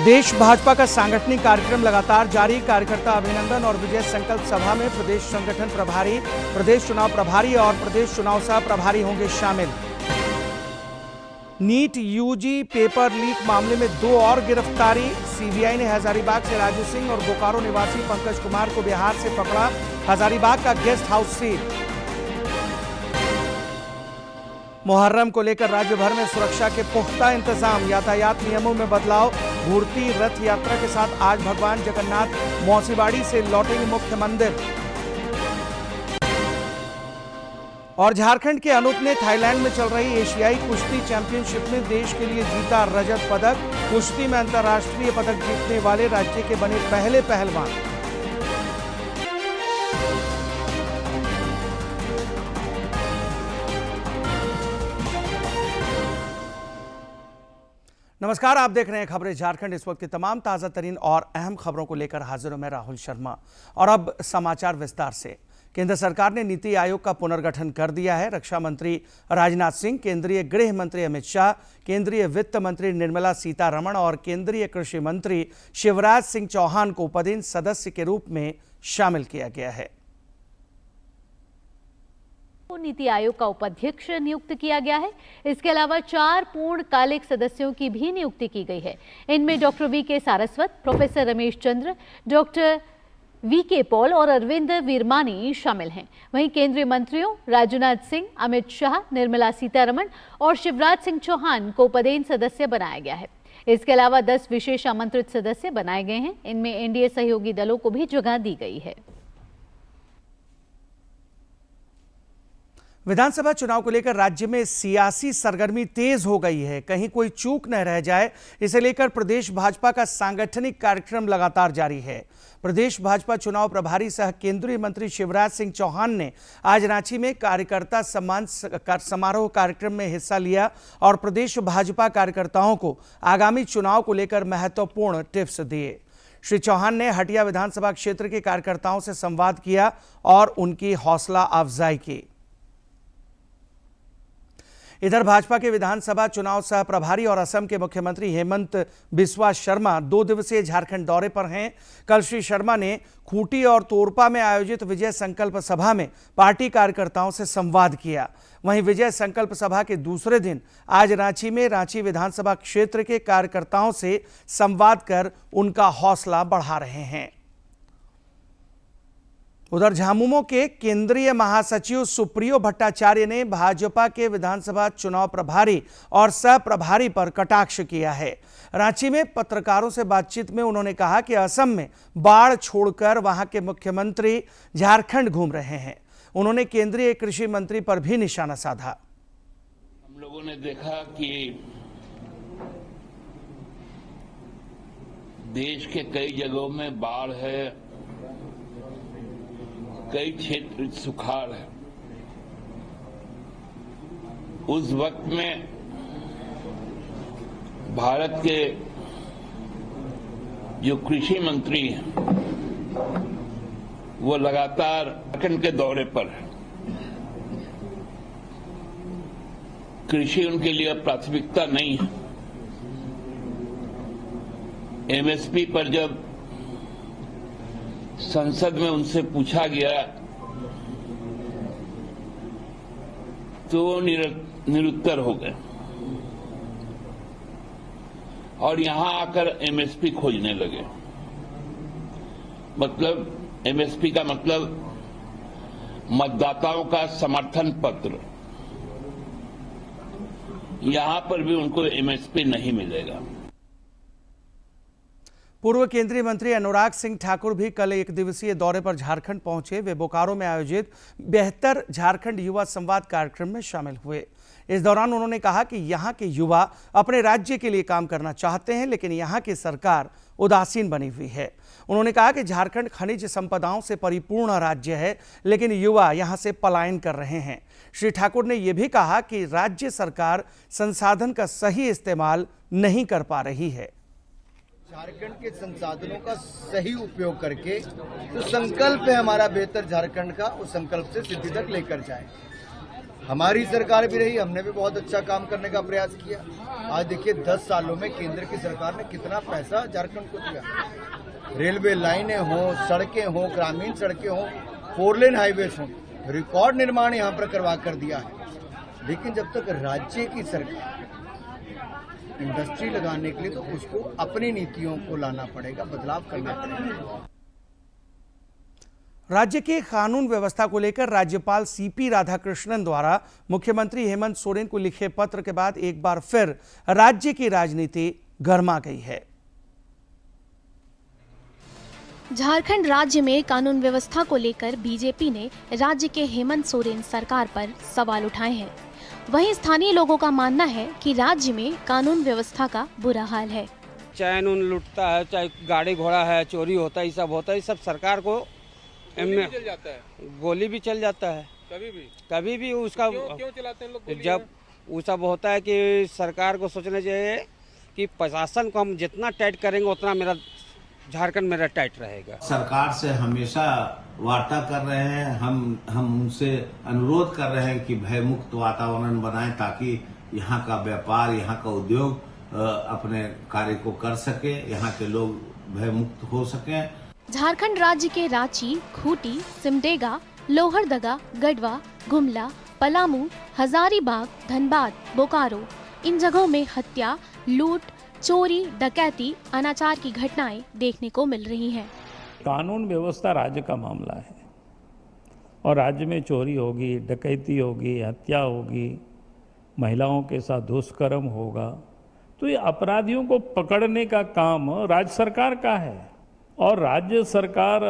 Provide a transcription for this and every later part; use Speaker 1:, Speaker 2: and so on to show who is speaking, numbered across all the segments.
Speaker 1: प्रदेश भाजपा का सांगठनिक कार्यक्रम लगातार जारी। कार्यकर्ता अभिनंदन और विजय संकल्प सभा में प्रदेश संगठन प्रभारी, प्रदेश चुनाव प्रभारी और प्रदेश चुनाव सह प्रभारी होंगे शामिल। नीट यूजी पेपर लीक मामले में 2 और गिरफ्तारी। सीबीआई ने हजारीबाग से राजू सिंह और बोकारो निवासी पंकज कुमार को बिहार से पकड़ा। हजारीबाग का गेस्ट हाउस सील। मुहर्रम को लेकर राज्य भर में सुरक्षा के पुख्ता इंतजाम। यातायात नियमों में बदलाव। घूरती रथ यात्रा के साथ आज भगवान जगन्नाथ मौसीबाड़ी से लौटेंगे मुख्य मंदिर। और झारखंड के अनूप ने थाईलैंड में चल रही एशियाई कुश्ती चैंपियनशिप में देश के लिए जीता रजत पदक। कुश्ती में अंतर्राष्ट्रीय पदक जीतने वाले राज्य के बने पहले पहलवान। नमस्कार, आप देख रहे हैं खबरें झारखंड। इस वक्त की तमाम ताजा तरीन और अहम खबरों को लेकर हाजिर हूं मैं राहुल शर्मा। और अब समाचार विस्तार से। केंद्र सरकार ने नीति आयोग का पुनर्गठन कर दिया है। रक्षा मंत्री राजनाथ सिंह, केंद्रीय गृह मंत्री अमित शाह, केंद्रीय वित्त मंत्री निर्मला सीतारमण और केंद्रीय कृषि मंत्री शिवराज सिंह चौहान को पदेन सदस्य के रूप में शामिल किया गया है।
Speaker 2: नीति आयोग का उपाध्यक्ष नियुक्त किया गया है। इसके अलावा 4 पूर्णकालिक सदस्यों की भी नियुक्ति की गई है। इनमें doctor V K. Saraswat, professor Ramesh Chandra, doctor V K. Paul और अरविंद वीरमानी शामिल हैं। वहीं केंद्रीय मंत्रियों राजनाथ सिंह, अमित शाह, निर्मला सीतारमण और शिवराज सिंह चौहान को पदेन सदस्य बनाया गया है। इसके अलावा 10 विशेष आमंत्रित सदस्य बनाए गए हैं। इनमें एनडीए सहयोगी दलों को भी जगह दी गई है।
Speaker 1: विधानसभा चुनाव को लेकर राज्य में सियासी सरगर्मी तेज हो गई है। कहीं कोई चूक न रह जाए, इसे लेकर प्रदेश भाजपा का सांगठनिक कार्यक्रम लगातार जारी है। प्रदेश भाजपा चुनाव प्रभारी सह केंद्रीय मंत्री शिवराज सिंह चौहान ने आज रांची में कार्यकर्ता सम्मान समारोह कार्यक्रम में हिस्सा लिया और प्रदेश भाजपा कार्यकर्ताओं को आगामी चुनाव को लेकर महत्वपूर्ण टिप्स दिए। श्री चौहान ने हटिया विधानसभा क्षेत्र के कार्यकर्ताओं से संवाद किया और उनकी हौसला अफजाई की। इधर भाजपा के विधानसभा चुनाव सह प्रभारी और असम के मुख्यमंत्री हेमंत बिस्वा शर्मा 2 दिवसीय झारखंड दौरे पर हैं। कल श्री शर्मा ने खूंटी और तोरपा में आयोजित विजय संकल्प सभा में पार्टी कार्यकर्ताओं से संवाद किया। वहीं विजय संकल्प सभा के दूसरे दिन आज रांची में रांची विधानसभा क्षेत्र के कार्यकर्ताओं से संवाद कर उनका हौसला बढ़ा रहे हैं। उधर झामुमो के केंद्रीय महासचिव सुप्रियो भट्टाचार्य ने भाजपा के विधानसभा चुनाव प्रभारी और सह प्रभारी पर कटाक्ष किया है। रांची में पत्रकारों से बातचीत में उन्होंने कहा कि असम में बाढ़ छोड़कर वहां के मुख्यमंत्री झारखंड घूम रहे हैं। उन्होंने केंद्रीय कृषि मंत्री पर भी निशाना साधा।
Speaker 3: हम लोगों ने देखा कि देश के कई जगहों में बाढ़ है, कई क्षेत्र सुखाड़ है। उस वक्त में भारत के जो कृषि मंत्री हैं वो लगातार झारखंड के दौरे पर है। कृषि उनके लिए प्राथमिकता नहीं है। एमएसपी पर जब संसद में उनसे पूछा गया तो वो निरुत्तर हो गए और यहां आकर एमएसपी खोजने लगे। मतलब एमएसपी का मतलब मतदाताओं का समर्थन पत्र। यहां पर भी उनको एमएसपी नहीं मिलेगा।
Speaker 1: पूर्व केंद्रीय मंत्री अनुराग सिंह ठाकुर भी कल 1 दिवसीय दौरे पर झारखंड पहुंचे। वे बोकारो में आयोजित बेहतर झारखंड युवा संवाद कार्यक्रम में शामिल हुए। इस दौरान उन्होंने कहा कि यहां के युवा अपने राज्य के लिए काम करना चाहते हैं, लेकिन यहां की सरकार उदासीन बनी हुई है। उन्होंने कहा कि झारखंड खनिज संपदाओं से परिपूर्ण राज्य है, लेकिन युवा यहां से पलायन कर रहे हैं। श्री ठाकुर ने यह भी कहा कि राज्य सरकार संसाधन का सही इस्तेमाल नहीं कर पा रही है।
Speaker 4: झारखंड के संसाधनों का सही उपयोग करके जो संकल्प है हमारा बेहतर झारखंड का, उस संकल्प से सिद्धि तक लेकर जाए। हमारी सरकार भी रही, हमने भी बहुत अच्छा काम करने का प्रयास किया। आज देखिए 10 सालों में केंद्र की सरकार ने कितना पैसा झारखंड को दिया। रेलवे लाइनें हो, सड़कें हो, ग्रामीण सड़कें हो, 4 लेन हाईवेज हो, रिकॉर्ड निर्माण यहाँ पर करवा कर दिया है। लेकिन जब तक राज्य की सरकार इंडस्ट्री लगाने के लिए, तो उसको अपनी नीतियों को लाना पड़ेगा, बदलाव करना पड़ेगा।
Speaker 1: राज्य के कानून व्यवस्था को लेकर राज्यपाल सीपी राधाकृष्णन द्वारा मुख्यमंत्री हेमंत सोरेन को लिखे पत्र के बाद एक बार फिर राज्य की राजनीति गर्मा गई है।
Speaker 5: झारखंड राज्य में कानून व्यवस्था को लेकर बीजेपी ने राज्य के हेमंत सोरेन सरकार पर सवाल उठाए हैं। वहीं स्थानीय लोगों का मानना है कि राज्य में कानून व्यवस्था का बुरा हाल है।
Speaker 6: चैन उन लुटता है, चाहे गाड़ी घोड़ा है, चोरी होता है, ये सब होता है, ये सब सरकार को
Speaker 7: चल जाता है,
Speaker 6: गोली भी चल जाता है कभी भी उसका
Speaker 7: क्यों चलाते हैं लोग?
Speaker 6: जब वो सब होता है कि सरकार को सोचना चाहिए कि प्रशासन को हम जितना टाइट करेंगे उतना मेरा झारखंड मेरा टाइट रहेगा।
Speaker 8: सरकार से हमेशा वार्ता कर रहे हैं, हम उनसे अनुरोध कर रहे हैं कि भयमुक्त वातावरण बनाएं ताकि यहाँ का व्यापार, यहाँ का उद्योग अपने कार्य को कर सके, यहाँ के लोग भयमुक्त हो सके।
Speaker 5: झारखंड राज्य के रांची, खूंटी, सिमडेगा, लोहरदगा, गढ़वा, गुमला, पलामू, हजारीबाग, धनबाद, बोकारो इन जगहों में हत्या, लूट, चोरी, डकैती, अनाचार की घटनाएं देखने को मिल रही हैं।
Speaker 9: कानून व्यवस्था राज्य का मामला है और राज्य में चोरी होगी, डकैती होगी, हत्या होगी, महिलाओं के साथ दुष्कर्म होगा, तो ये अपराधियों को पकड़ने का काम राज्य सरकार का है और राज्य सरकार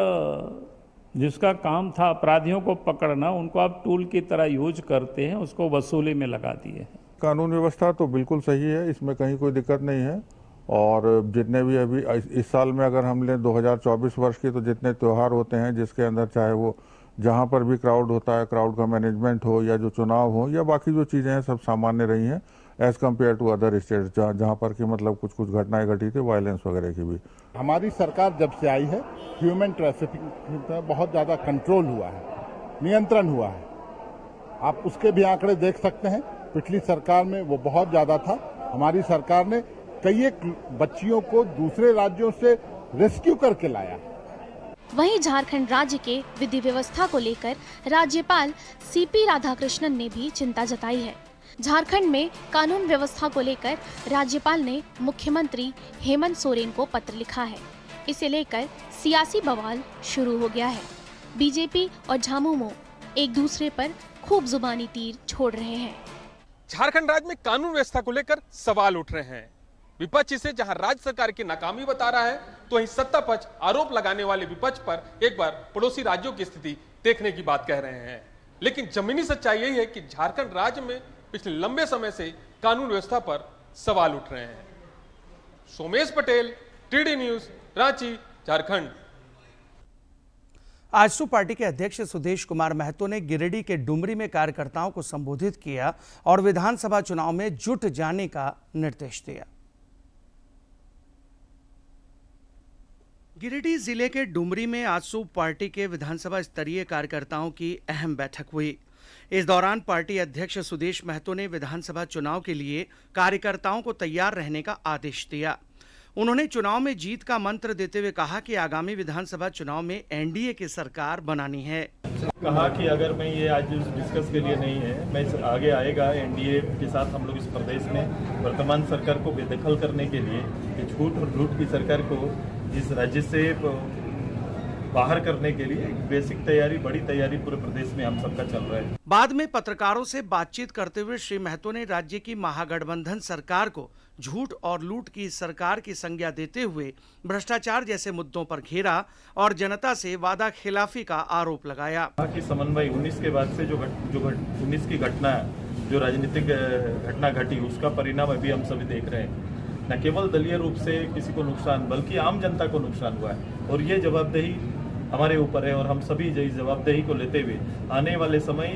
Speaker 9: जिसका काम था अपराधियों को पकड़ना, उनको आप टूल की तरह यूज करते हैं, उसको वसूली में लगा दिए हैं।
Speaker 10: कानून व्यवस्था तो बिल्कुल सही है, इसमें कहीं कोई दिक्कत नहीं है। और जितने भी अभी इस साल में अगर हम लें 2024 वर्ष की, तो जितने त्यौहार होते हैं जिसके अंदर चाहे वो जहाँ पर भी क्राउड होता है, क्राउड का मैनेजमेंट हो या जो चुनाव हो या बाकी जो चीज़ें हैं, सब सामान्य रही हैं as compare to other states जहाँ पर कि मतलब कुछ घटनाएं घटी थी वायलेंस वगैरह की भी।
Speaker 11: हमारी सरकार जब से आई है ह्यूमन ट्रैफिकिंग में बहुत ज़्यादा कंट्रोल हुआ है, नियंत्रण हुआ है। आप उसके भी आंकड़े देख सकते हैं, पिछली सरकार में वो बहुत ज़्यादा था। हमारी सरकार ने कई एक बच्चियों को दूसरे राज्यों से रेस्क्यू करके लाया।
Speaker 5: वहीं झारखंड राज्य के विधि व्यवस्था को लेकर राज्यपाल सीपी राधाकृष्णन ने भी चिंता जताई है। झारखंड में कानून व्यवस्था को लेकर राज्यपाल ने मुख्यमंत्री हेमंत सोरेन को पत्र लिखा है। इसे लेकर सियासी बवाल शुरू हो गया है। बीजेपी और झामुमो एक दूसरे पर खूब जुबानी तीर छोड़ रहे हैं।
Speaker 7: झारखंड राज्य में कानून व्यवस्था को लेकर सवाल उठ रहे हैं। विपक्ष इसे जहां राज्य सरकार की नाकामी बता रहा है, तो वहीं सत्ता पक्ष आरोप लगाने वाले विपक्ष पर एक बार पड़ोसी राज्यों की स्थिति देखने की बात कह रहे हैं। लेकिन जमीनी सच्चाई यही है कि झारखंड राज्य में पिछले लंबे समय से कानून व्यवस्था पर सवाल उठ रहे हैं। Somesh Patel, TD news, Ranchi, Jharkhand.
Speaker 1: AJSU party के अध्यक्ष सुदेश कुमार महतो ने गिरिडीह के डुमरी में कार्यकर्ताओं को संबोधित किया और विधानसभा चुनाव में जुट जाने का निर्देश दिया। गिरिडीह जिले के डुमरी में आजसू पार्टी के विधानसभा स्तरीय कार्यकर्ताओं की अहम बैठक हुई। इस दौरान पार्टी अध्यक्ष सुदेश महतो ने विधानसभा चुनाव के लिए कार्यकर्ताओं को तैयार रहने का आदेश दिया। उन्होंने चुनाव में जीत का मंत्र देते हुए कहा कि आगामी विधानसभा चुनाव में एनडीए की सरकार बनानी है।
Speaker 9: कहा कि अगर मैं ये आज डिस्कस के लिए नहीं है, मैं आगे आएगा एनडीए के साथ हम लोग इस प्रदेश में वर्तमान सरकार को बेदखल करने के लिए, झूठ और लूट की सरकार को इस राज्य से बाहर करने के लिए बेसिक तैयारी, बड़ी तैयारी पूरे प्रदेश में हम सबका चल रहा है।
Speaker 1: बाद में पत्रकारों से बातचीत करते हुए श्री महतो ने राज्य की महागठबंधन सरकार को झूठ और लूट की सरकार की संज्ञा देते हुए भ्रष्टाचार जैसे मुद्दों पर घेरा और जनता से वादा खिलाफी का आरोप लगाया।
Speaker 9: कि समन्वय 19 के बाद से जो 19 की घटना, जो राजनीतिक घटना घटी, उसका परिणाम अभी हम सभी देख रहे हैं। न केवल दलीय रूप से किसी को नुकसान, बल्कि आम जनता को नुकसान हुआ है और ये जवाबदेही हमारे ऊपर है और हम सभी इस जवाबदेही को लेते हुए आने वाले समय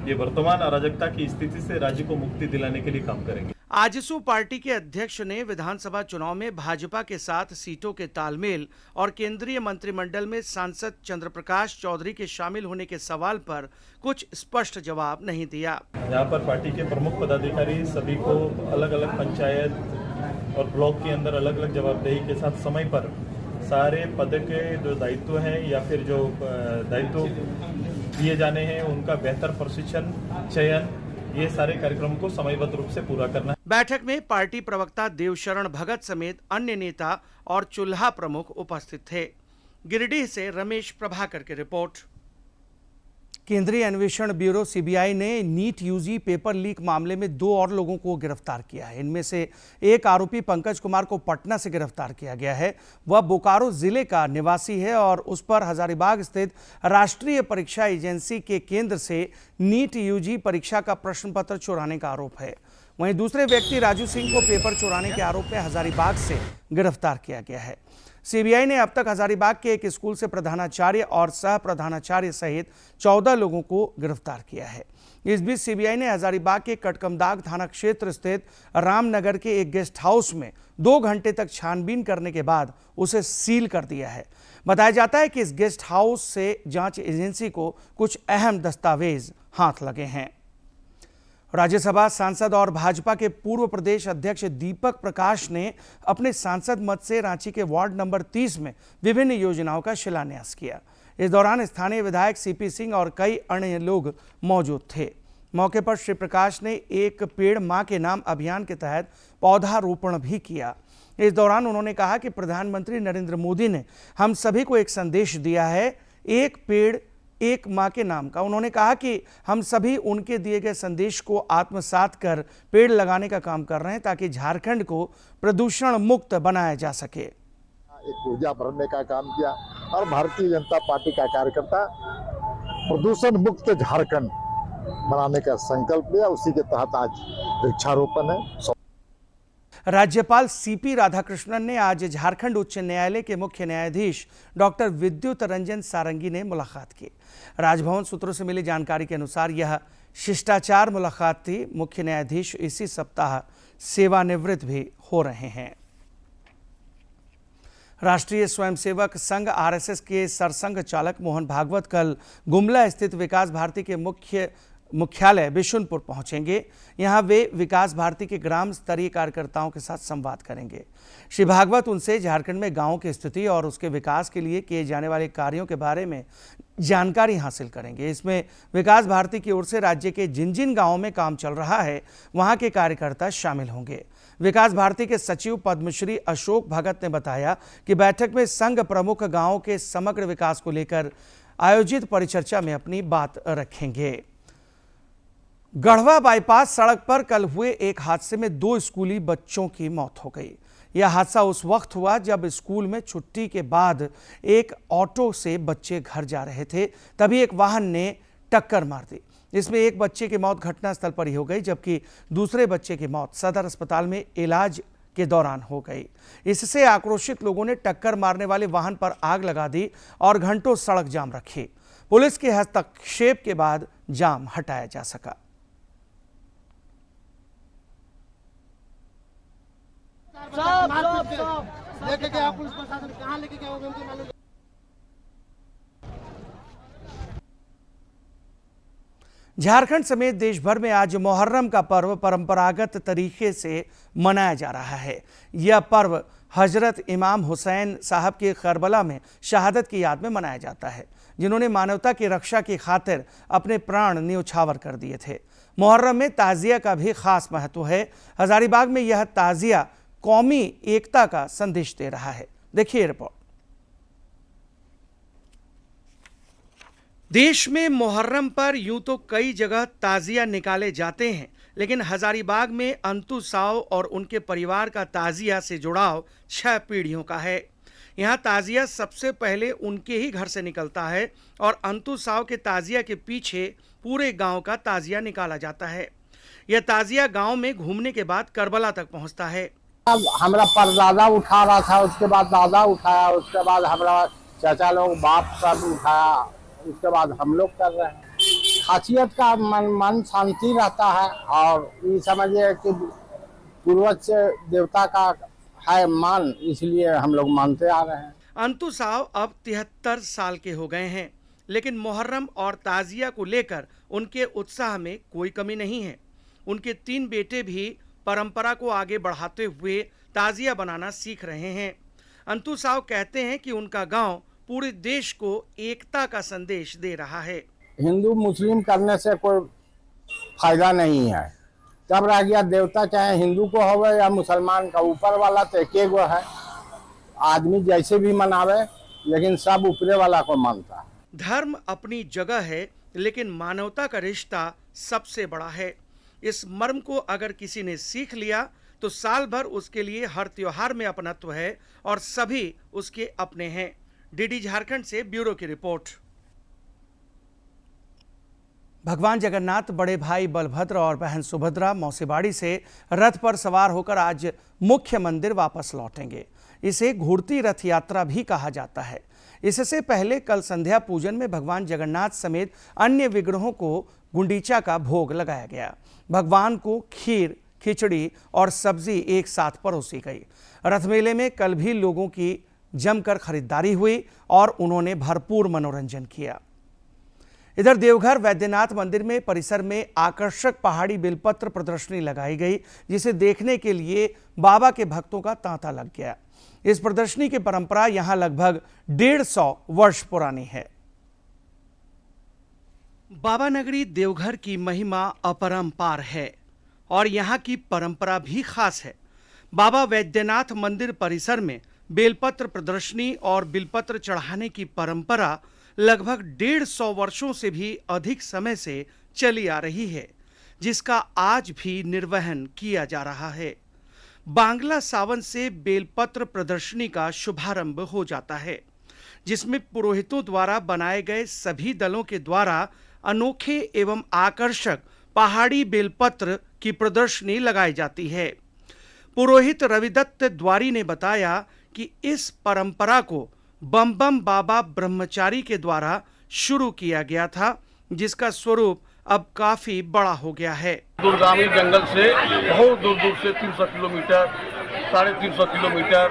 Speaker 9: ये वर्तमान अराजकता की स्थिति से राज्य को मुक्ति दिलाने के लिए काम करेंगे।
Speaker 1: आजसू पार्टी के अध्यक्ष ने विधानसभा चुनाव में भाजपा के साथ सीटों के तालमेल और केंद्रीय मंत्रिमंडल में सांसद चंद्रप्रकाश चौधरी के शामिल होने के सवाल पर कुछ स्पष्ट जवाब नहीं दिया।
Speaker 12: यहाँ पर पार्टी के प्रमुख पदाधिकारी सभी को अलग अलग पंचायत और ब्लॉक के अंदर अलग अलग जवाबदेही के साथ समय पर सारे पद के जो दायित्व हैं या फिर जो दायित्व दिए जाने हैं उनका बेहतर प्रशिक्षण, चयन, ये सारे कार्यक्रम को समयबद्ध रूप से पूरा करना है।
Speaker 1: बैठक में पार्टी प्रवक्ता देवशरण भगत समेत अन्य नेता और चुल्हा प्रमुख उपस्थित थे। गिरिडीह से रमेश प्रभाकर की रिपोर्ट। केंद्रीय अन्वेषण ब्यूरो सीबीआई ने नीट यूजी पेपर लीक मामले में 2 और लोगों को गिरफ्तार किया है। इनमें से एक आरोपी पंकज कुमार को पटना से गिरफ्तार किया गया है। वह बोकारो जिले का निवासी है और उस पर हजारीबाग स्थित राष्ट्रीय परीक्षा एजेंसी के केंद्र से नीट यूजी परीक्षा का प्रश्न पत्र चुराने का आरोप है। वहीं दूसरे व्यक्ति राजू सिंह को पेपर चुराने के आरोप में हजारीबाग से गिरफ्तार किया गया है। सीबीआई ने अब तक हजारीबाग के एक स्कूल से प्रधानाचार्य और सह प्रधानाचार्य सहित 14 लोगों को गिरफ्तार किया है। इस बीच सीबीआई ने हजारीबाग के कटकमदाग थाना क्षेत्र स्थित रामनगर के एक गेस्ट हाउस में 2 घंटे तक छानबीन करने के बाद उसे सील कर दिया है। बताया जाता है कि इस गेस्ट हाउस से जांच एजेंसी को कुछ अहम दस्तावेज हाथ लगे हैं। राज्यसभा सांसद और भाजपा के पूर्व प्रदेश अध्यक्ष दीपक प्रकाश ने अपने सांसद मत से रांची के वार्ड नंबर 30 में विभिन्न योजनाओं का शिलान्यास किया। इस दौरान स्थानीय विधायक सीपी सिंह और कई अन्य लोग मौजूद थे। मौके पर श्री प्रकाश ने एक पेड़ मां के नाम अभियान के तहत पौधारोपण भी किया। इस दौरान उन्होंने कहा कि प्रधानमंत्री नरेंद्र मोदी ने हम सभी को एक संदेश दिया है, एक पेड़ एक मां के नाम का। उन्होंने कहा कि हम सभी उनके दिए गए संदेश को आत्मसात कर पेड़ लगाने का काम कर रहे हैं ताकि झारखंड को प्रदूषण मुक्त बनाया जा सके।
Speaker 11: एक ऊर्जा भरने का काम किया और भारतीय जनता पार्टी का कार्यकर्ता प्रदूषण मुक्त झारखंड बनाने का संकल्प लिया। उसी के तहत आज वृक्षारोपण है।
Speaker 1: राज्यपाल सीपी राधाकृष्णन ने आज झारखंड उच्च न्यायालय के मुख्य न्यायाधीश डॉक्टर विद्युत रंजन सारंगी ने मुलाकात की। राजभवन सूत्रों से मिली जानकारी के अनुसार यह शिष्टाचार मुलाकात थी। मुख्य न्यायाधीश इसी सप्ताह सेवानिवृत्त भी हो रहे हैं। राष्ट्रीय स्वयंसेवक संघ आरएसएस के सरसंघ चालक मोहन भागवत कल गुमला स्थित विकास भारती के मुख्यालय बिशुनपुर पहुंचेंगे। यहां वे विकास भारती के ग्राम स्तरीय कार्यकर्ताओं के साथ संवाद करेंगे। श्री भागवत उनसे झारखंड में गांवों की स्थिति और उसके विकास के लिए किए जाने वाले कार्यों के बारे में जानकारी हासिल करेंगे। इसमें विकास भारती की ओर से राज्य के जिन जिन गांवों में काम चल रहा है वहां के कार्यकर्ता शामिल होंगे। विकास भारती के सचिव पद्मश्री अशोक भगत ने बताया कि बैठक में संघ प्रमुख गांवों के समग्र विकास को लेकर आयोजित परिचर्चा में अपनी बात रखेंगे। गढ़वा बाईपास सड़क पर कल हुए एक हादसे में 2 स्कूली बच्चों की मौत हो गई। यह हादसा उस वक्त हुआ जब स्कूल में छुट्टी के बाद एक ऑटो से बच्चे घर जा रहे थे, तभी एक वाहन ने टक्कर मार दी। इसमें एक बच्चे की मौत घटनास्थल पर ही हो गई, जबकि दूसरे बच्चे की मौत सदर अस्पताल में इलाज के दौरान हो गई। इससे आक्रोशित लोगों ने टक्कर मारने वाले वाहन पर आग लगा दी और घंटों सड़क जाम रखी। पुलिस के हस्तक्षेप के बाद जाम हटाया जा सका।
Speaker 13: लेके गया पुलिस प्रशासन, कहां लेके गया होगा उनको मालूम।
Speaker 1: झारखंड समेत देश भर में आज मुहर्रम का पर्व परंपरागत तरीके से मनाया जा रहा है। यह पर्व हजरत इमाम हुसैन साहब के करबला में शहादत की याद में मनाया जाता है, जिन्होंने मानवता की रक्षा की खातिर अपने प्राण न्यौछावर कर दिए थे। मुहर्रम में ताजिया का भी खास महत्व है। हजारीबाग में यह ताजिया कौमी एकता का संदेश दे रहा है। देखिए रिपोर्ट। देश में मुहर्रम पर यूं तो कई जगह ताजिया निकाले जाते हैं, लेकिन हजारीबाग में अंतु साव और उनके परिवार का ताजिया से जुड़ाव 6 पीढ़ियों का है। यहाँ ताजिया सबसे पहले उनके ही घर से निकलता है और अंतु साव के ताजिया के पीछे पूरे गांव का ताजिया निकाला जाता है। यह ताजिया गांव में घूमने के बाद करबला तक पहुंचता है।
Speaker 14: हमारा परदादा उठा रहा था, उसके बाद दादा उठाया, उसके बाद हमारा चाचा लोग बाप का भी उठाया, उसके बाद हम लोग कर रहे हैं। खासियत का मन शांति रहता है और ये समझिए कि पूर्वज से देवता का है मान, इसलिए हम लोग मानते आ रहे हैं।
Speaker 1: अंतु साव अब 73 साल के हो गए हैं, लेकिन मुहर्रम और ताजिया को लेकर उनके उत्साह में कोई कमी नहीं है। उनके 3 बेटे भी परंपरा को आगे बढ़ाते हुए ताजिया बनाना सीख रहे हैं। अंतु साव कहते हैं कि उनका गांव पूरे देश को एकता का संदेश दे रहा है।
Speaker 14: हिंदू मुस्लिम करने से कोई फायदा नहीं है। जब रह गया देवता, चाहे हिंदू को हो या मुसलमान का, ऊपर वाला तो एक गो है। आदमी जैसे भी मनावे, लेकिन सब ऊपरे वाला को मानता है।
Speaker 1: धर्म अपनी जगह है, लेकिन मानवता का रिश्ता सबसे बड़ा है। इस मर्म को अगर किसी ने सीख लिया तो साल भर उसके लिए हर त्योहार में अपनत्व है और सभी उसके अपने हैं। डीडी झारखंड से ब्यूरो की रिपोर्ट। भगवान जगन्नाथ बड़े भाई बलभद्र और बहन सुभद्रा मौसीबाड़ी से रथ पर सवार होकर आज मुख्य मंदिर वापस लौटेंगे। इसे घूरती रथ यात्रा भी कहा जाता है। इससे पहले कल संध्या पूजन में भगवान जगन्नाथ समेत अन्य विग्रहों को गुंडीचा का भोग लगाया गया। भगवान को खीर, खिचड़ी और सब्जी एक साथ परोसी गई। रथ मेले में कल भी लोगों की जमकर खरीदारी हुई और उन्होंने भरपूर मनोरंजन किया। इधर देवघर वैद्यनाथ मंदिर में परिसर में आकर्षक पहाड़ी बेलपत्र प्रदर्शनी लगाई गई, जिसे देखने के लिए बाबा के भक्तों का तांता लग गया। इस प्रदर्शनी की परंपरा यहां लगभग 150 वर्ष पुरानी है। बाबा नगरी देवघर की महिमा अपरंपार है और यहाँ की परंपरा भी खास है। बाबा वैद्यनाथ मंदिर परिसर में बेलपत्र प्रदर्शनी और बिलपत्र चढ़ाने की परंपरा लगभग 150 वर्षों से भी अधिक समय से चली आ रही है, जिसका आज भी निर्वहन किया जा रहा है। बांग्ला सावन से बेलपत्र प्रदर्शनी का शुभारंभ हो जाता है, जिसमें पुरोहितों द्वारा बनाए गए सभी दलों के द्वारा अनोखे एवं आकर्षक पहाड़ी बेलपत्र की प्रदर्शनी लगाई जाती है। पुरोहित रविदत्त द्वारी ने बताया कि इस परंपरा को बम बम बाबा ब्रह्मचारी के द्वारा शुरू किया गया था, जिसका स्वरूप अब काफी बड़ा हो गया है।
Speaker 15: दुर्गामी जंगल से बहुत दूर दूर से 300 किलोमीटर, 350 किलोमीटर,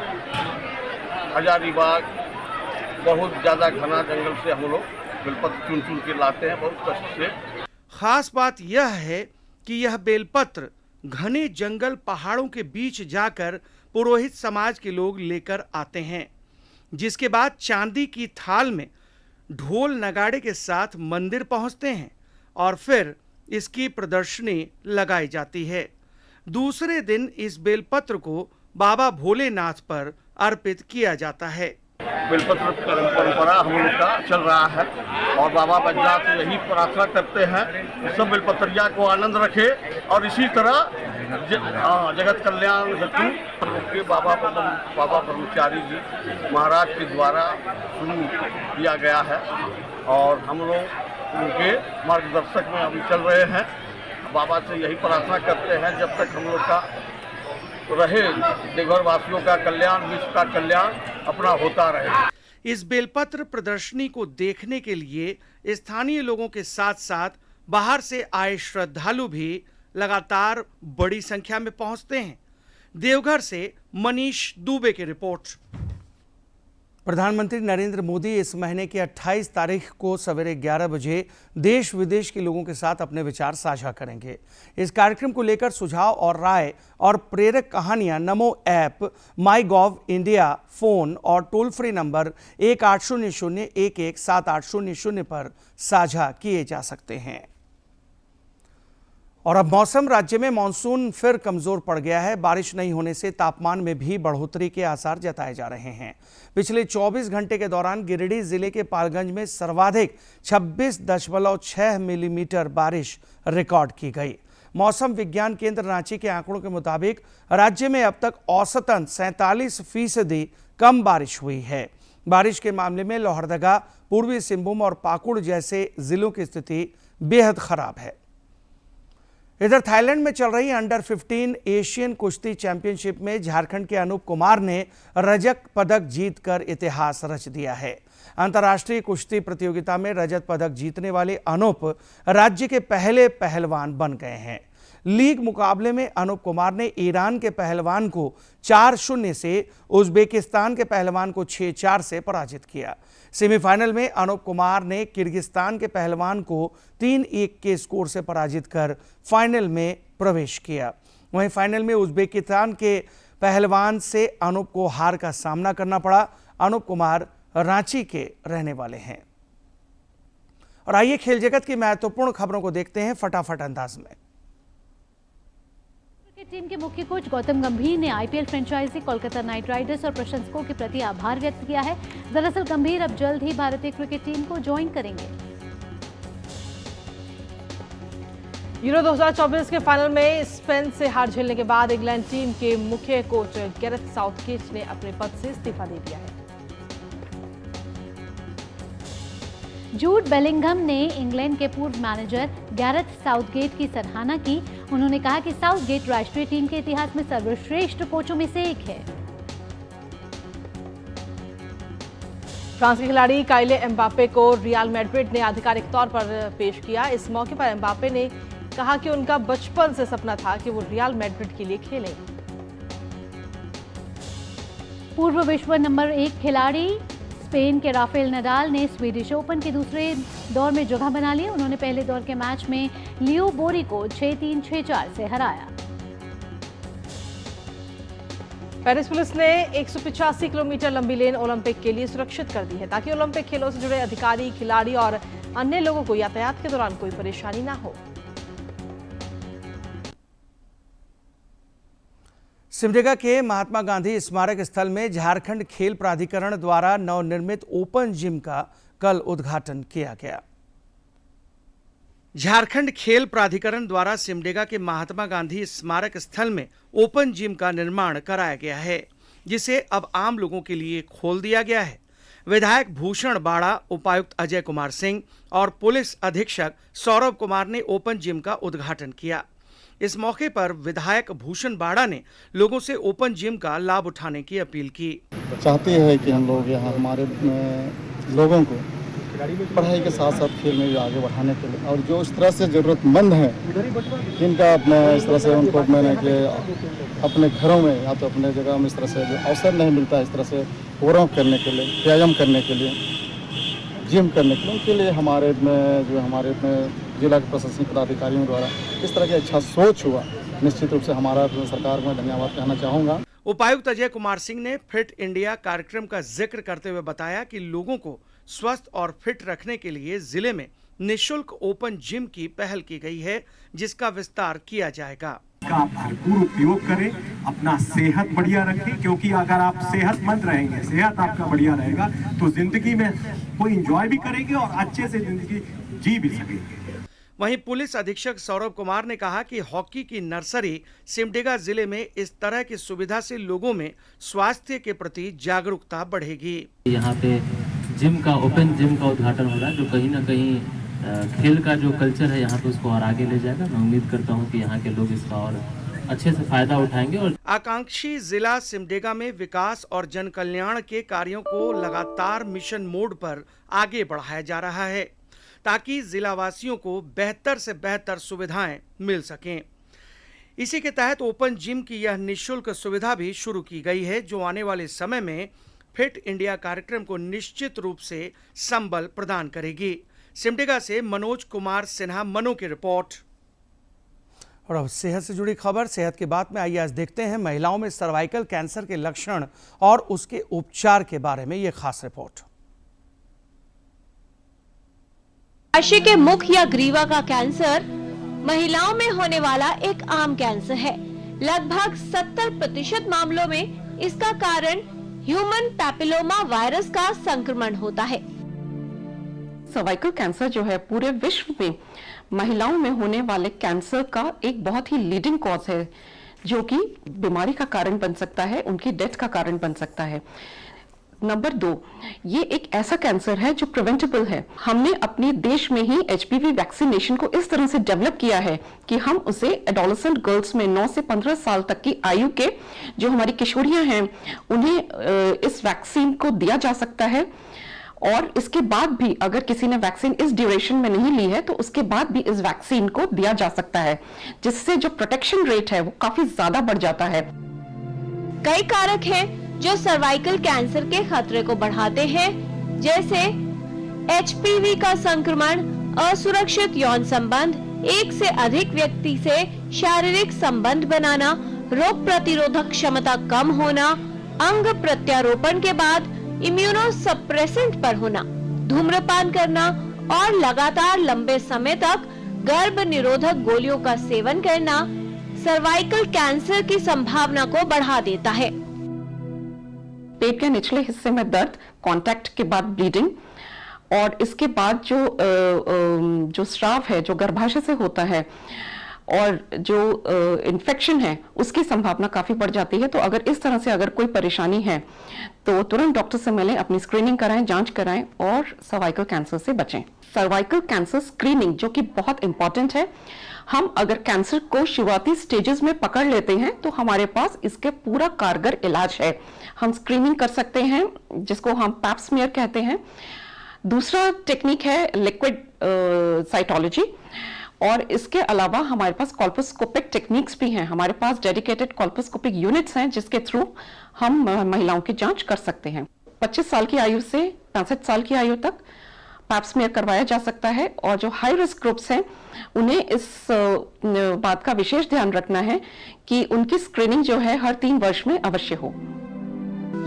Speaker 15: हजारीबाग, बहुत ज्यादा घना जंगल से हम लोग बेलपत्र चुन चुन के लाते हैं, बहुत कष्ट से।
Speaker 1: खास बात यह है कि यह बेलपत्र घने जंगल पहाड़ों के बीच जाकर पुरोहित समाज के लोग लेकर आते हैं, जिसके बाद चांदी की थाल में ढोल नगाड़े के साथ मंदिर पहुंचते हैं और फिर इसकी प्रदर्शनी लगाई जाती है। दूसरे दिन इस बेलपत्र को बाबा भोलेनाथ पर अर्पित किया जाता है।
Speaker 15: बेलपत्र परंपरा हम लोग का चल रहा है और बाबा बैजनाथ से यही प्रार्थना करते हैं कि सब बेलपत्रिया को आनंद रखे और इसी तरह जगत कल्याण हेतु के बाबा ब्रह्मचारी जी महाराज के द्वारा शुरू किया गया है और हम लोग उनके मार्गदर्शक में अभी चल रहे हैं। बाबा से यही प्रार्थना करते हैं जब तक हम लोग का रहे, देवघर वासियों का कल्याण, विश्व का कल्याण अपना होता रहे।
Speaker 1: इस बेलपत्र प्रदर्शनी को देखने के लिए स्थानीय लोगों के साथ साथ बाहर से आए श्रद्धालु भी लगातार बड़ी संख्या में पहुंचते हैं। देवघर से मनीष दुबे की रिपोर्ट। प्रधानमंत्री नरेंद्र मोदी इस महीने की 28 तारीख को सवेरे 11 बजे देश विदेश के लोगों के साथ अपने विचार साझा करेंगे। इस कार्यक्रम को लेकर सुझाव और राय और प्रेरक कहानियां नमो ऐप, माई गॉव इंडिया, फोन और टोल फ्री नंबर 1800117800 पर साझा किए जा सकते हैं। और अब मौसम। राज्य में मानसून फिर कमजोर पड़ गया है। बारिश नहीं होने से तापमान में भी बढ़ोतरी के आसार जताए जा रहे हैं। पिछले 24 घंटे के दौरान गिरिडीह जिले के पालगंज में सर्वाधिक 26.6 मिलीमीटर बारिश रिकॉर्ड की गई। मौसम विज्ञान केंद्र रांची के आंकड़ों के मुताबिक राज्य में अब तक औसतन 47% कम बारिश हुई है। बारिश के मामले में लोहरदगा, पूर्वी सिंहभूम और पाकुड़ जैसे जिलों की स्थिति बेहद खराब है। इधर थाईलैंड में चल रही अंडर 15 एशियन कुश्ती चैंपियनशिप में झारखंड के अनूप कुमार ने रजत पदक जीतकर इतिहास रच दिया है। अंतर्राष्ट्रीय कुश्ती प्रतियोगिता में रजत पदक जीतने वाले अनूप राज्य के पहले पहलवान बन गए हैं। लीग मुकाबले में अनूप कुमार ने ईरान के पहलवान को 4-0 से, उज्बेकिस्तान के पहलवान को 6-4 से पराजित किया। सेमीफाइनल में अनूप कुमार ने किर्गिस्तान के पहलवान को 3-1 के स्कोर से पराजित कर फाइनल में प्रवेश किया। वहीं फाइनल में उज्बेकिस्तान के पहलवान से अनूप को हार का सामना करना पड़ा। अनूप कुमार रांची के रहने वाले हैं। और आइए खेल जगत की महत्वपूर्ण खबरों को देखते हैं फटाफट अंदाज में।
Speaker 2: क्रिकेट टीम के मुख्य कोच गौतम गंभीर ने IPL franchise Kolkata Knight Riders और प्रशंसकों के प्रति आभार व्यक्त किया है। दरअसल गंभीर अब जल्द ही भारतीय क्रिकेट टीम को ज्वाइन करेंगे।
Speaker 16: यूरो 2024 के फाइनल में स्पेन से हार झेलने के बाद इंग्लैंड टीम के मुख्य कोच गैरेथ साउथगेट ने अपने पद से इस्तीफा दे दिया है।
Speaker 2: जूड बेलिंघम ने इंग्लैंड के पूर्व मैनेजर गैरेथ साउथगेट की सराहना की। उन्होंने कहा कि साउथगेट राष्ट्रीय टीम के इतिहास में सर्वश्रेष्ठ कोचों में से एक है।
Speaker 16: फ्रांस के खिलाड़ी काइले एम्बापे को रियल मैड्रिड ने आधिकारिक तौर पर पेश किया। इस मौके पर एम्बापे ने कहा कि उनका बचपन से सपना था कि वो रियल मैड्रिड के लिए खेलें।
Speaker 2: पूर्व विश्व नंबर 1 खिलाड़ी स्पेन के राफेल नडाल ने स्वीडिश ओपन के दूसरे दौर में जगह बना ली। उन्होंने पहले दौर के मैच में लियो बोरी को 6-3, 6-4 से हराया।
Speaker 16: पेरिस पुलिस ने 185 किलोमीटर लंबी लेन ओलंपिक के लिए सुरक्षित कर दी है ताकि ओलंपिक खेलों से जुड़े अधिकारी, खिलाड़ी और अन्य लोगों को यातायात के दौरान कोई परेशानी ना हो।
Speaker 1: सिमडेगा के महात्मा गांधी स्मारक स्थल में झारखंड खेल प्राधिकरण द्वारा नवनिर्मित ओपन जिम का कल उद्घाटन किया गया। झारखंड खेल प्राधिकरण द्वारा सिमडेगा के महात्मा गांधी स्मारक स्थल में ओपन जिम का निर्माण कराया गया है, जिसे अब आम लोगों के लिए खोल दिया गया है। विधायक भूषण बाड़ा, उपायुक्त अजय कुमार सिंह और पुलिस अधीक्षक सौरभ कुमार ने ओपन जिम का उद्घाटन किया। इस मौके पर विधायक भूषण बाड़ा ने लोगों से ओपन जिम का लाभ उठाने की अपील की।
Speaker 17: चाहते हैं कि हम लोग यहाँ हमारे लोगों को पढ़ाई के साथ साथ खेल में भी आगे बढ़ाने के लिए, और जो इस तरह से ज़रूरतमंद हैं जिनका अपने इस तरह से उनको मैंने कि अपने घरों में या तो अपने जगह में इस तरह से अवसर नहीं मिलता इस तरह से वर्कआउट करने के लिए, व्यायाम करने के लिए, जिम करने के लिए, उनके लिए हमारे जिला के प्रशासनिक पदाधिकारियों द्वारा इस तरह की अच्छा सोच हुआ। निश्चित रूप से हमारा सरकार को धन्यवाद कहना चाहूँगा।
Speaker 1: उपायुक्त अजय कुमार सिंह ने फिट इंडिया कार्यक्रम का जिक्र करते हुए बताया कि लोगों को स्वस्थ और फिट रखने के लिए जिले में निःशुल्क ओपन जिम की पहल की गई है, जिसका विस्तार किया जाएगा।
Speaker 18: का भरपूर उपयोग करें, अपना सेहत बढ़िया रखें, क्योंकि अगर आप सेहतमंद रहेंगे, सेहत आपका बढ़िया रहेगा तो जिंदगी में कोई एंजॉय भी करेंगे और अच्छे से जिंदगी जी भी सकेंगे।
Speaker 1: वहीं पुलिस अधीक्षक सौरभ कुमार ने कहा कि हॉकी की नर्सरी सिमडेगा जिले में इस तरह की सुविधा से लोगों में स्वास्थ्य के प्रति जागरूकता बढ़ेगी।
Speaker 19: यहाँ पे जिम का, ओपन जिम का उद्घाटन हो रहा है, जो कहीं ना कहीं खेल का जो कल्चर है यहाँ पे उसको और आगे ले जाएगा। मैं उम्मीद करता हूँ कि यहाँ के लोग इसका और अच्छे से फायदा उठाएंगे। और
Speaker 1: आकांक्षी जिला सिमडेगा में विकास और जन कल्याण के कार्यों को लगातार मिशन मोड पर आगे बढ़ाया जा रहा है, ताकि जिलावासियों को बेहतर से बेहतर सुविधाएं मिल सकें। इसी के तहत ओपन जिम की यह निःशुल्क सुविधा भी शुरू की गई है, जो आने वाले समय में फिट इंडिया कार्यक्रम को निश्चित रूप से संबल प्रदान करेगी। सिमडेगा से मनोज कुमार सिन्हा, मनो की रिपोर्ट। और अब सेहत से जुड़ी खबर। सेहत की बात में आइए आज देखते हैं महिलाओं में सर्वाइकल कैंसर के लक्षण और उसके उपचार के बारे में यह खास रिपोर्ट।
Speaker 20: गर्भाशय के मुख या ग्रीवा का कैंसर महिलाओं में होने वाला एक आम कैंसर है। लगभग 70% मामलों में इसका कारण ह्यूमन पैपिलोमा वायरस का संक्रमण होता है।
Speaker 21: सर्वाइकल कैंसर जो है पूरे विश्व में महिलाओं में होने वाले कैंसर का एक बहुत ही लीडिंग कॉज है, जो कि बीमारी का कारण बन सकता है, उनकी डेथ का कारण बन सकता है। नंबर 2, ये एक ऐसा कैंसर है जो प्रिवेंटेबल है। हमने अपने देश में ही HPV वैक्सीनेशन को इस तरह से डेवलप किया है कि हम उसे एडोलेसेंट गर्ल्स में 9 से 15 साल तक की आयु के जो हमारी किशोरियां हैं उन्हें इस वैक्सीन को दिया जा सकता है। और इसके बाद भी अगर किसी ने वैक्सीन इस ड्यूरेशन में नहीं ली है तो उसके बाद भी इस वैक्सीन को दिया जा सकता है, जिससे जो प्रोटेक्शन रेट है वो काफी ज्यादा बढ़ जाता है।
Speaker 20: कई कारक हैं जो सर्वाइकल कैंसर के खतरे को बढ़ाते हैं, जैसे HPV का संक्रमण, असुरक्षित यौन संबंध, एक से अधिक व्यक्ति से शारीरिक संबंध बनाना, रोग प्रतिरोधक क्षमता कम होना, अंग प्रत्यारोपण के बाद इम्यूनोसप्रेसेंट पर होना, धूम्रपान करना और लगातार लंबे समय तक गर्भ निरोधक गोलियों का सेवन करना सर्वाइकल कैंसर की संभावना को बढ़ा देता है।
Speaker 21: पेट के निचले हिस्से में दर्द, कांटेक्ट के बाद ब्लीडिंग और इसके बाद जो स्राव है जो गर्भाशय से होता है और जो इन्फेक्शन है उसकी संभावना काफी बढ़ जाती है। तो अगर इस तरह से अगर कोई परेशानी है तो तुरंत डॉक्टर से मिलें, अपनी स्क्रीनिंग कराएं, जांच कराएं और सर्वाइकल कैंसर से बचें। सर्वाइकल कैंसर स्क्रीनिंग जो कि बहुत इंपॉर्टेंट है, हम अगर कैंसर को शुरुआती स्टेजेस में पकड़ लेते हैं तो हमारे पास इसके पूरा कारगर इलाज है। हम स्क्रीनिंग कर सकते हैं जिसको हम पैप स्मीयर कहते हैं। दूसरा टेक्निक है लिक्विड साइटोलॉजी और इसके अलावा हमारे पास कॉल्पोस्कोपिक टेक्निक्स भी हैं। हमारे पास डेडिकेटेड कॉल्पोस्कोपिक यूनिट्स हैं जिसके थ्रू हम महिलाओं की जांच कर सकते हैं। 25 साल की आयु से 65 साल की आयु तक पैप स्मीयर करवाया जा सकता है और जो हाई रिस्क ग्रुप्स हैं उन्हें इस बात का विशेष ध्यान रखना है कि उनकी स्क्रीनिंग जो है हर 3 वर्ष में अवश्य हो।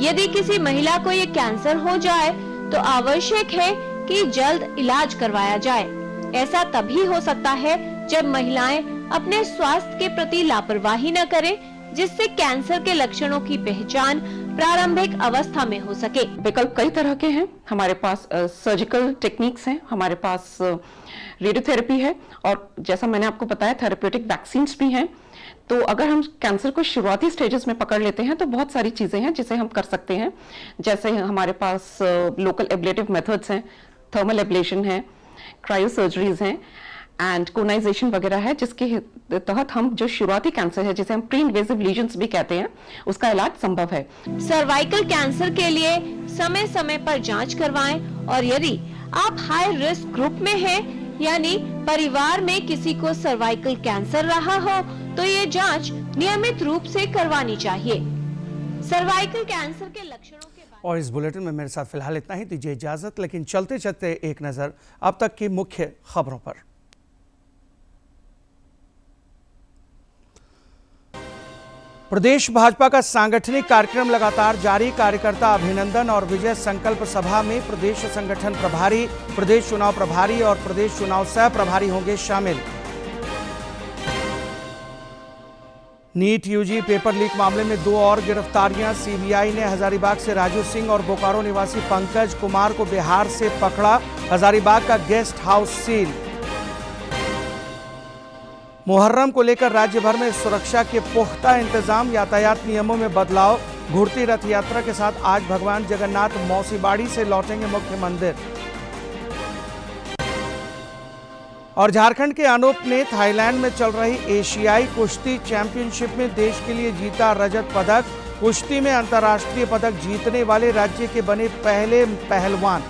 Speaker 20: यदि किसी महिला को ये कैंसर हो जाए तो आवश्यक है कि जल्द इलाज करवाया जाए। ऐसा तभी हो सकता है जब महिलाएं अपने स्वास्थ्य के प्रति लापरवाही न करें, जिससे कैंसर के लक्षणों की पहचान प्रारंभिक अवस्था में हो सके।
Speaker 21: विकल्प कई तरह के हैं। हमारे पास सर्जिकल टेक्निक्स हैं, हमारे पास रेडियोथेरेपी है और जैसा मैंने आपको बताया थेरेप्यूटिक वैक्सीन्स भी हैं। तो अगर हम कैंसर को शुरुआती स्टेजेस में पकड़ लेते हैं तो बहुत सारी चीजें हैं जिसे हम कर सकते हैं। जैसे हमारे पास लोकल एब्लेटिव मेथड्स हैं, थर्मल एब्लेशन है, क्रायोसर्जरीज हैं एंड कोनाइजेशन वगैरह है, जिसके तहत हम जो शुरुआती कैंसर है जिसे हम प्री इन्वेसिव लीजन्स भी कहते हैं उसका इलाज संभव है।
Speaker 20: सर्वाइकल कैंसर के लिए समय समय पर जांच करवाएं और यदि आप हाई रिस्क ग्रुप में हैं यानी परिवार में किसी को सर्वाइकल कैंसर रहा हो तो ये जांच नियमित रूप से करवानी चाहिए। सर्वाइकल कैंसर के लक्षणों
Speaker 1: और इस बुलेटिन में मेरे साथ फिलहाल इतना ही। दीजिए इजाजत, लेकिन चलते चलते एक नजर अब तक की मुख्य खबरों पर। प्रदेश भाजपा का सांगठनिक कार्यक्रम लगातार जारी। कार्यकर्ता अभिनंदन और विजय संकल्प सभा में प्रदेश संगठन प्रभारी, प्रदेश चुनाव प्रभारी और प्रदेश चुनाव सह प्रभारी होंगे शामिल। नीट यूजी पेपर लीक मामले में 2 और गिरफ्तारियां। सीबीआई ने हजारीबाग से राजू सिंह और बोकारो निवासी पंकज कुमार को बिहार से पकड़ा। हजारीबाग का गेस्ट हाउस सील। मुहर्रम को लेकर राज्य भर में सुरक्षा के पुख्ता इंतजाम। यातायात नियमों में बदलाव। घुड़ती रथ यात्रा के साथ आज भगवान जगन्नाथ मौसीबाड़ी से लौटेंगे मुख्य मंदिर। और झारखंड के अनूप ने थाईलैंड में चल रही एशियाई कुश्ती चैंपियनशिप में देश के लिए जीता रजत पदक। कुश्ती में अंतर्राष्ट्रीय पदक जीतने वाले राज्य के बने पहले पहलवान।